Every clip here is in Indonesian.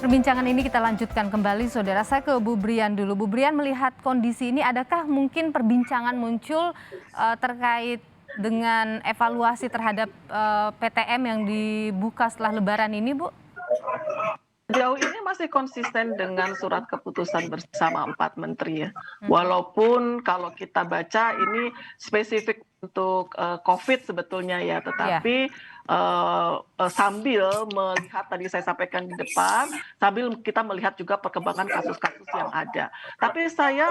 Perbincangan ini kita lanjutkan kembali, Saudara. Saya ke Bu Brian dulu. Bu Brian, melihat kondisi ini, adakah mungkin perbincangan muncul terkait dengan evaluasi terhadap PTM yang dibuka setelah Lebaran ini, Bu? Sejauh ini masih konsisten dengan surat keputusan bersama 4 menteri ya. Walaupun kalau kita baca ini spesifik untuk COVID sebetulnya ya, tetapi sambil melihat tadi saya sampaikan di depan, sambil kita melihat juga perkembangan kasus-kasus yang ada. Tapi saya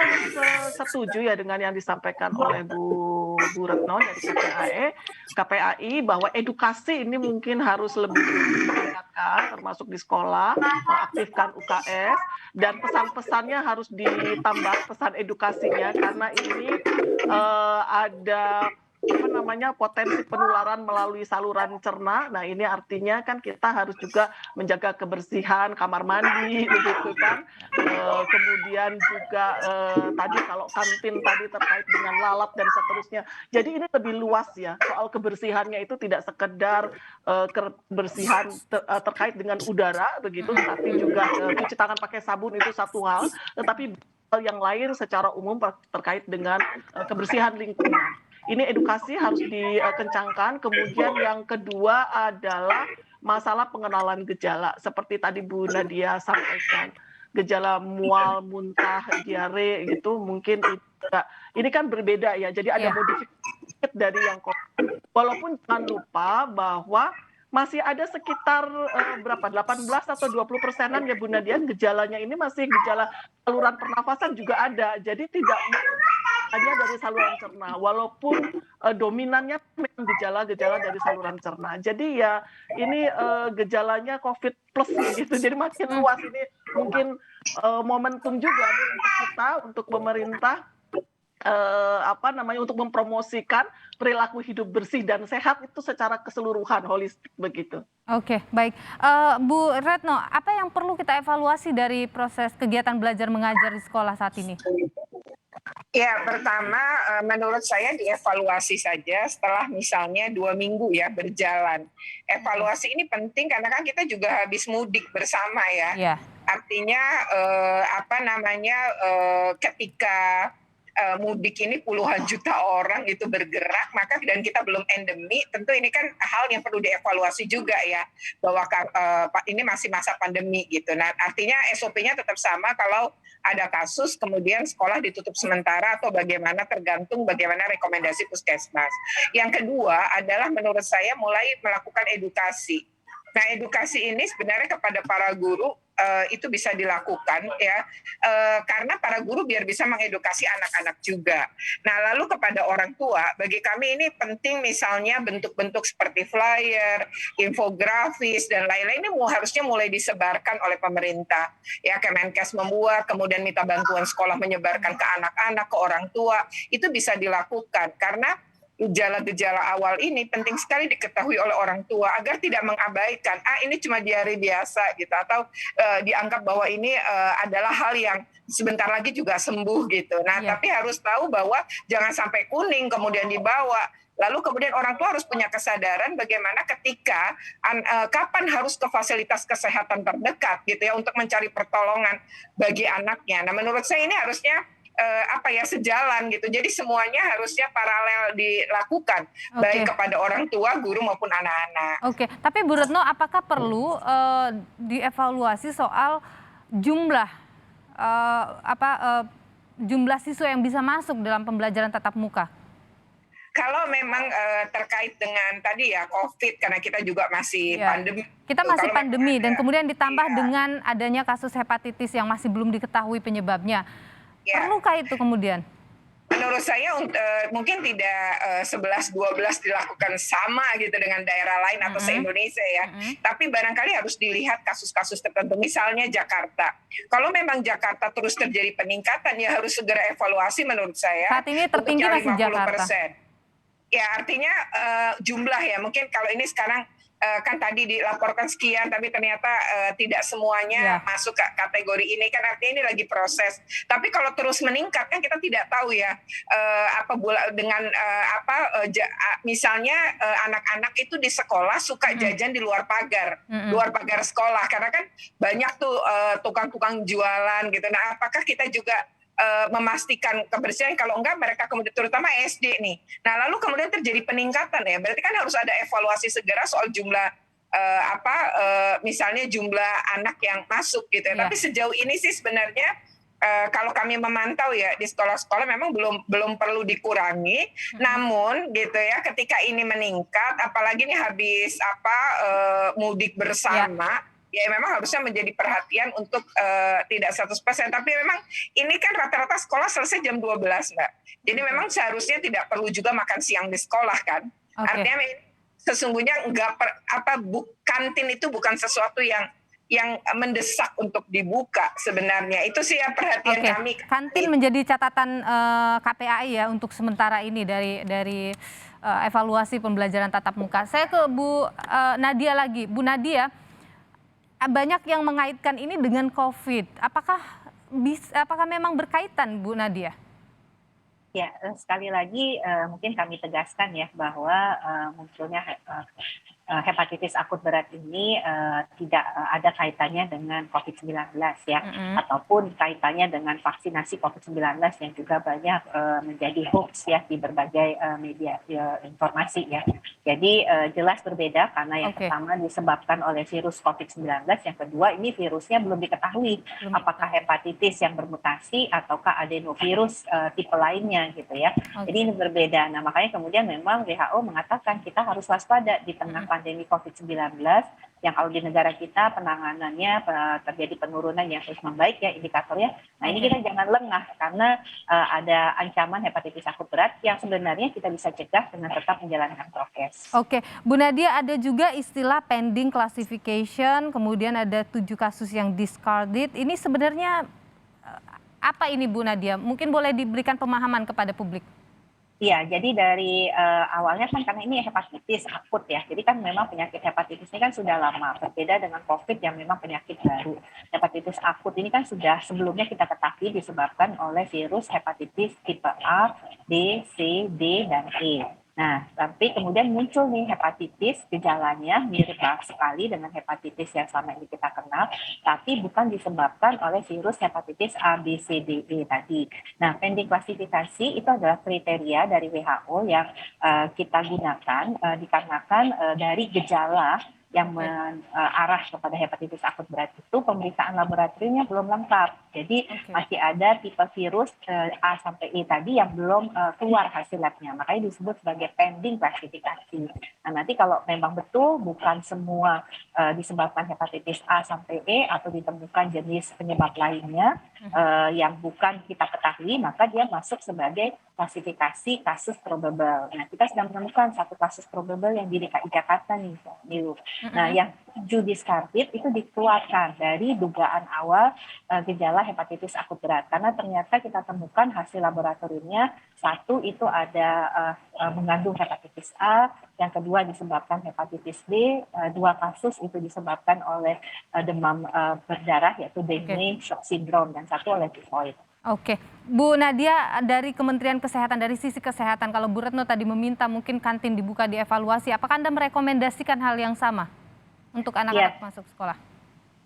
setuju ya dengan yang disampaikan oleh Bu Retno dari KPAI bahwa edukasi ini mungkin harus lebih ditingkatkan, termasuk di sekolah, mengaktifkan UKS, dan pesan-pesannya harus ditambah pesan edukasinya karena ini ada potensi penularan melalui saluran cerna. Nah, ini artinya kan kita harus juga menjaga kebersihan kamar mandi begitu kan. Kemudian juga tadi kalau kantin tadi terkait dengan lalat dan seterusnya. Jadi ini lebih luas ya, soal kebersihannya itu tidak sekedar kebersihan terkait dengan udara begitu, tapi juga cuci tangan pakai sabun itu satu hal, tetapi yang lain secara umum terkait dengan kebersihan lingkungan. Ini edukasi harus dikencangkan. Kemudian yang kedua adalah masalah pengenalan gejala. Seperti tadi Bu Nadia sampaikan, gejala mual, muntah, diare gitu mungkin ini kan berbeda ya. Jadi ada modifikasi dari yang COVID. Walaupun jangan lupa bahwa masih ada sekitar 18 atau 20%-an ya Bu Nadia, gejalanya ini masih gejala saluran pernafasan juga ada. Jadi tidak hanya dari saluran cerna, walaupun dominannya memang gejala-gejala dari saluran cerna. Jadi ya ini gejalanya COVID plus gitu, jadi makin luas. Ini mungkin momentum juga nih untuk kita, untuk pemerintah, untuk mempromosikan perilaku hidup bersih dan sehat itu secara keseluruhan, holistik begitu. Oke, baik. Bu Retno, apa yang perlu kita evaluasi dari proses kegiatan belajar mengajar di sekolah saat ini? Ya, pertama menurut saya dievaluasi saja setelah misalnya 2 minggu ya berjalan. Evaluasi ini penting karena kan kita juga habis mudik bersama ya. Yeah. Artinya ketika mudik ini puluhan juta orang itu bergerak, maka dan kita belum endemi, tentu ini kan hal yang perlu dievaluasi juga ya, bahwa ini masih masa pandemi gitu. Nah, artinya SOP-nya tetap sama, kalau ada kasus kemudian sekolah ditutup sementara atau bagaimana, tergantung bagaimana rekomendasi puskesmas. Yang kedua adalah menurut saya mulai melakukan edukasi. Nah, edukasi ini sebenarnya kepada para guru itu bisa dilakukan ya, karena para guru biar bisa mengedukasi anak-anak juga. Nah, lalu kepada orang tua, bagi kami ini penting misalnya bentuk-bentuk seperti flyer, infografis dan lain-lain ini harusnya mulai disebarkan oleh pemerintah. Ya, Kemenkes membuat, kemudian minta bantuan sekolah menyebarkan ke anak-anak, ke orang tua, itu bisa dilakukan karena gejala-gejala awal ini penting sekali diketahui oleh orang tua agar tidak mengabaikan, ini cuma diare biasa gitu, atau dianggap bahwa ini adalah hal yang sebentar lagi juga sembuh gitu. Nah, tapi harus tahu bahwa jangan sampai kuning kemudian dibawa. Lalu kemudian orang tua harus punya kesadaran bagaimana ketika kapan harus ke fasilitas kesehatan terdekat gitu ya untuk mencari pertolongan bagi anaknya. Nah, menurut saya ini harusnya sejalan gitu. Jadi semuanya harusnya paralel dilakukan, baik kepada orang tua, guru maupun anak-anak. Oke, tapi Bu Retno, apakah perlu dievaluasi soal jumlah jumlah siswa yang bisa masuk dalam pembelajaran tatap muka? Kalau memang terkait dengan tadi ya COVID, karena kita juga masih pandemi. Kita masih pandemi dan kemudian ditambah dengan adanya kasus hepatitis yang masih belum diketahui penyebabnya. Perlukah itu kemudian? Menurut saya mungkin tidak 11-12 dilakukan sama gitu dengan daerah lain atau se-Indonesia ya. Tapi barangkali harus dilihat kasus-kasus tertentu. Misalnya Jakarta. Kalau memang Jakarta terus terjadi peningkatan, ya harus segera evaluasi menurut saya. Saat ini tertinggi masih Jakarta. Ya, artinya jumlah ya. Mungkin kalau ini sekarang kan tadi dilaporkan sekian, tapi ternyata tidak semuanya masuk ke kategori ini, kan artinya ini lagi proses. Tapi kalau terus meningkat kan kita tidak tahu ya dengan misalnya anak-anak itu di sekolah suka jajan di luar pagar sekolah, karena kan banyak tuh tukang-tukang jualan gitu. Nah, apakah kita juga memastikan kebersihan? Kalau enggak, mereka kemudian terutama SD nih. Nah, lalu kemudian terjadi peningkatan ya. Berarti kan harus ada evaluasi segera soal jumlah misalnya jumlah anak yang masuk gitu ya. Tapi sejauh ini sih sebenarnya kalau kami memantau ya di sekolah-sekolah memang belum perlu dikurangi. Namun gitu ya, ketika ini meningkat, apalagi nih habis mudik bersama. Ya memang harusnya menjadi perhatian untuk tidak 100%. Tapi memang ini kan rata-rata sekolah selesai jam 12, Mbak. Jadi memang seharusnya tidak perlu juga makan siang di sekolah kan. Artinya sesungguhnya kantin itu bukan sesuatu yang mendesak untuk dibuka sebenarnya. Itu sih yang perhatian kami. Kantin menjadi catatan KPAI ya untuk sementara ini dari evaluasi pembelajaran tatap muka. Saya ke Bu Nadia lagi. Bu Nadia, banyak yang mengaitkan ini dengan COVID. Apakah memang berkaitan, Bu Nadia? Ya, sekali lagi mungkin kami tegaskan ya bahwa munculnya hepatitis akut berat ini tidak ada kaitannya dengan COVID-19 ya, ataupun kaitannya dengan vaksinasi COVID-19 yang juga banyak menjadi hoax ya di berbagai media informasi ya. Jadi jelas berbeda karena yang pertama disebabkan oleh virus COVID-19, yang kedua ini virusnya belum diketahui apakah hepatitis yang bermutasi ataukah adenovirus tipe lainnya gitu ya. Jadi ini berbeda. Nah, makanya kemudian memang WHO mengatakan kita harus waspada di tengah pandemi COVID-19 yang kalau di negara kita penanganannya terjadi penurunan yang terus membaik ya indikatornya. Nah, ini kita jangan lengah karena ada ancaman hepatitis akut berat yang sebenarnya kita bisa cegah dengan tetap menjalankan prokes. Oke, Bu Nadia, ada juga istilah pending classification, kemudian ada 7 kasus yang discarded. Ini sebenarnya apa ini, Bu Nadia? Mungkin boleh diberikan pemahaman kepada publik. Iya, jadi dari awalnya kan karena ini hepatitis akut ya, jadi kan memang penyakit hepatitis ini kan sudah lama, berbeda dengan COVID yang memang penyakit baru. Hepatitis akut ini kan sudah sebelumnya kita ketahui disebabkan oleh virus hepatitis tipe A, B, C, D, dan E. Nah, tapi kemudian muncul nih hepatitis, gejalanya mirip sekali dengan hepatitis yang selama ini kita kenal, tapi bukan disebabkan oleh virus hepatitis A, B, C, D, E tadi. Nah, pending klasifikasi itu adalah kriteria dari WHO yang kita gunakan dikarenakan dari gejala yang mengarah kepada hepatitis akut berat itu pemeriksaan laboratoriumnya belum lengkap. Jadi masih ada tipe virus A sampai E tadi yang belum keluar hasil labnya. Makanya disebut sebagai pending klasifikasi. Nah, nanti kalau memang betul bukan semua disebabkan hepatitis A sampai E atau ditemukan jenis penyebab lainnya yang bukan kita ketahui, maka dia masuk sebagai klasifikasi kasus probable. Nah, kita sedang menemukan satu kasus probable yang di DKI Jakarta nih, Nilu. Nah, yang 7 discarded itu dikeluarkan dari dugaan awal gejala hepatitis akut berat. Karena ternyata kita temukan hasil laboratoriumnya, satu itu ada mengandung hepatitis A, yang kedua disebabkan hepatitis B, 2 kasus itu disebabkan oleh demam berdarah yaitu dengue shock syndrome, dan satu oleh tifoid. Oke, Bu Nadia, dari Kementerian Kesehatan, dari sisi kesehatan, kalau Bu Retno tadi meminta mungkin kantin dibuka, dievaluasi, apakah Anda merekomendasikan hal yang sama untuk anak-anak masuk sekolah?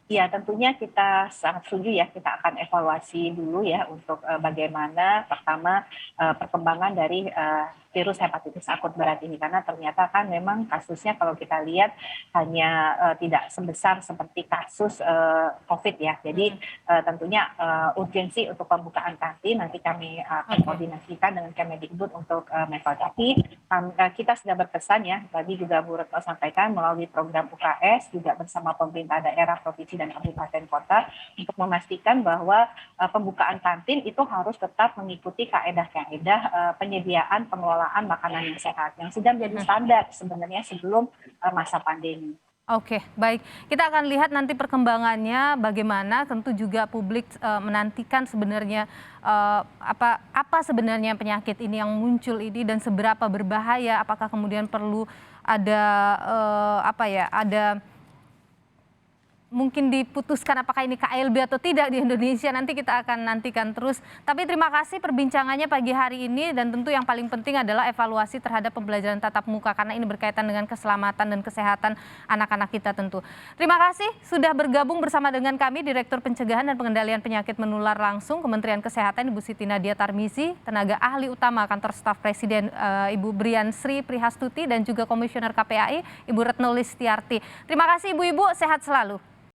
Ya, tentunya kita sangat setuju ya, kita akan evaluasi dulu ya untuk bagaimana pertama perkembangan dari virus hepatitis akut berat ini, karena ternyata kan memang kasusnya kalau kita lihat hanya tidak sebesar seperti kasus COVID ya. Jadi tentunya urgensi untuk pembukaan kantin nanti kami akan koordinasikan dengan Kemendikbud untuk metode. Kita sudah berpesan ya, tadi juga Bu Retno sampaikan melalui program UKS juga bersama pemerintah daerah, provinsi dan kabupaten kota untuk memastikan bahwa pembukaan kantin itu harus tetap mengikuti kaedah-kaedah penyediaan pengelolaan makanan yang sehat yang sudah menjadi standar sebenarnya sebelum masa pandemi. Oke, baik. Kita akan lihat nanti perkembangannya bagaimana. Tentu juga publik menantikan sebenarnya apa sebenarnya penyakit ini yang muncul ini dan seberapa berbahaya. Apakah kemudian perlu ada ada mungkin diputuskan apakah ini KLB atau tidak di Indonesia, nanti kita akan nantikan terus. Tapi terima kasih perbincangannya pagi hari ini, dan tentu yang paling penting adalah evaluasi terhadap pembelajaran tatap muka karena ini berkaitan dengan keselamatan dan kesehatan anak-anak kita tentu. Terima kasih sudah bergabung bersama dengan kami Direktur Pencegahan dan Pengendalian Penyakit Menular Langsung Kementerian Kesehatan Ibu Siti Nadia Tarmizi, tenaga ahli utama Kantor Staf Presiden Ibu Brian Sri Prihastuti, dan juga Komisioner KPAI Ibu Retno Listiarti. Terima kasih Ibu-ibu, sehat selalu.